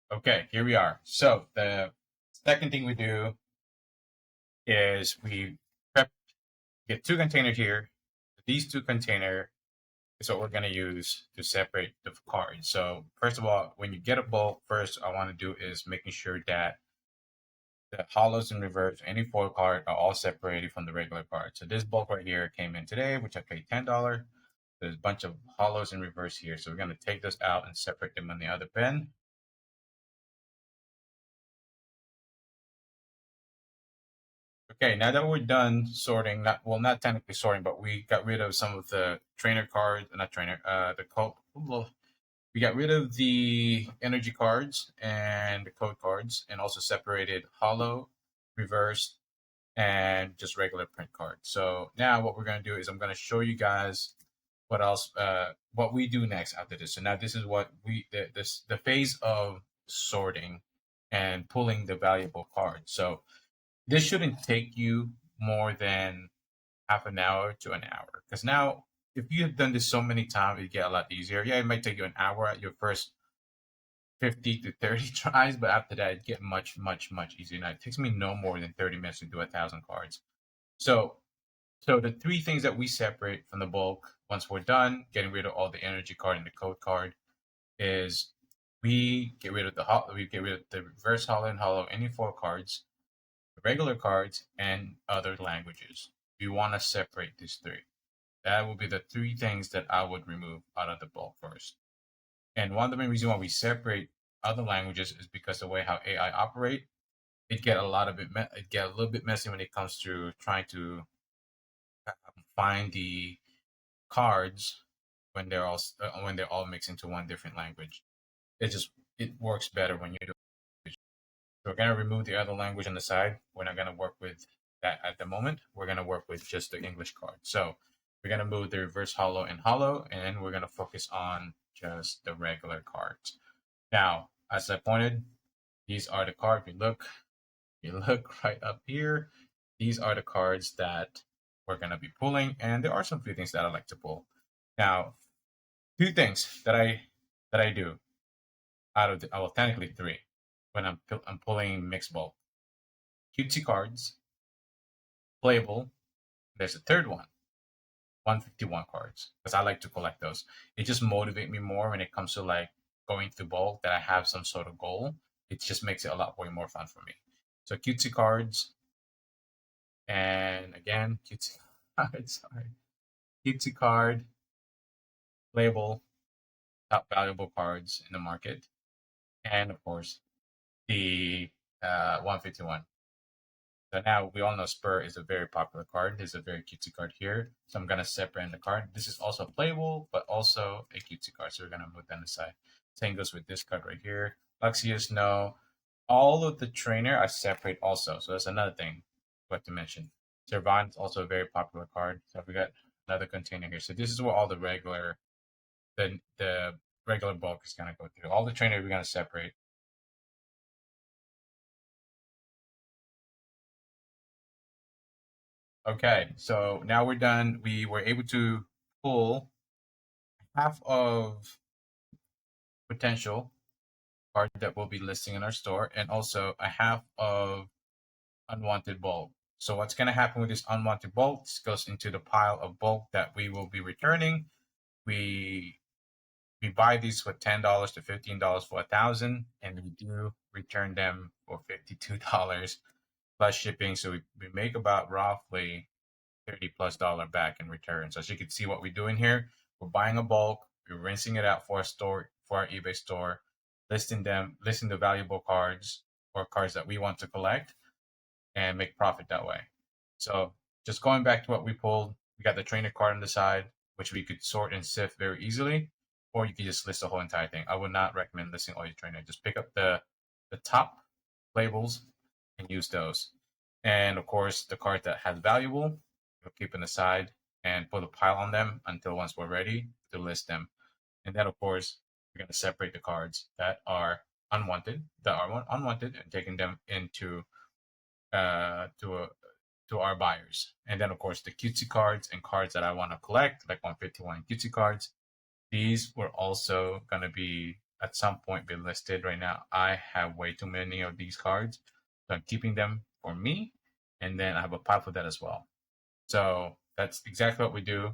Okay, here we are. So the second thing we do is we prep, get two containers here. These two container is what we're going to use to separate the cards. So first of all, when you get a bulk, first I want to do is making sure that the hollows in reverse, any foil card are all separated from the regular card. So this bulk right here came in today, which I paid $10. There's a bunch of hollows in reverse here. So we're going to take those out and separate them on the other bin. Okay, now that we're done sorting, not technically sorting, but we got rid of some of the trainer cards, not trainer, the code. Well, we got rid of the energy cards and the code cards, and also separated hollow, reversed, and just regular print cards. So now what we're gonna do is I'm gonna show you guys what else, what we do next after this. So now this is what the phase of sorting and pulling the valuable cards. So this shouldn't take you more than half an hour to an hour. Because now, if you have done this so many times, it get a lot easier. Yeah, it might take you an hour at your first 50 to 30 tries, but after that, it get much, much, much easier. Now, it takes me no more than 30 minutes to do 1,000 cards. So, so the three things that we separate from the bulk, once we're done getting rid of all the energy card and the code card, is we get rid of the reverse hollow and hollow any four cards, regular cards, and other languages. We want to separate these three. That will be the three things that I would remove out of the bulk first. And one of the main reasons why we separate other languages is because the way how AI operate, it get a little bit messy when it comes to trying to find the cards when they're all mixed into one different language. It works better when you do. So we're going to remove the other language on the side. We're not going to work with that at the moment. We're going to work with just the English card. So we're going to move the reverse hollow and hollow, and we're going to focus on just the regular cards. Now, as I pointed, these are the cards. You look right up here. These are the cards that we're going to be pulling, and there are some few things that I like to pull. Now, two things that I do out of well, technically three when I'm pulling mixed bulk: cutesy cards, playable. There's a third one, 151 cards, because I like to collect those. It just motivates me more when it comes to like going through bulk that I have some sort of goal. It just makes it a lot way more fun for me. So cutesy cards, and again, cutesy cards, sorry. Cutesy card, playable, top valuable cards in the market, and of course the 151. So now we all know Spur is a very popular card. This is a very cutesy card here. So I'm going to separate the card. This is also playable, but also a cutesy card. So we're going to move that aside. Same goes with this card right here. Luxius, no. All of the trainer I separate also. So that's another thing I have to mention. Servant is also a very popular card. So we got another container here. So this is where all the regular bulk is going to go through. All the trainer we're going to separate. Okay, so now we're done. We were able to pull half of potential card that we'll be listing in our store, and also a half of unwanted bulk. So what's going to happen with this unwanted bulk? This goes into the pile of bulk that we will be returning. We we buy these for $10 to $15 for 1,000, and we do return them for $52 plus shipping. So we make about roughly $30+ back in return. So as you can see what we're doing here, we're buying a bulk, we're rinsing it out for our eBay store, listing the valuable cards or cards that we want to collect and make profit that way. So just going back to what we pulled, we got the trainer card on the side, which we could sort and sift very easily, or you could just list the whole entire thing. I would not recommend listing all your trainer. Just pick up the top labels and use those. And of course, the card that has valuable, we'll keep in the side and put a pile on them until once we're ready to list them. And then, of course, we're going to separate the cards that are unwanted, and taking them into to our buyers. And then, of course, the cutesy cards and cards that I want to collect, like 151 cutesy cards. These were also going to be at some point be listed. Right now, I have way too many of these cards, so I'm keeping them for me, and then I have a pile for that as well. So that's exactly what we do.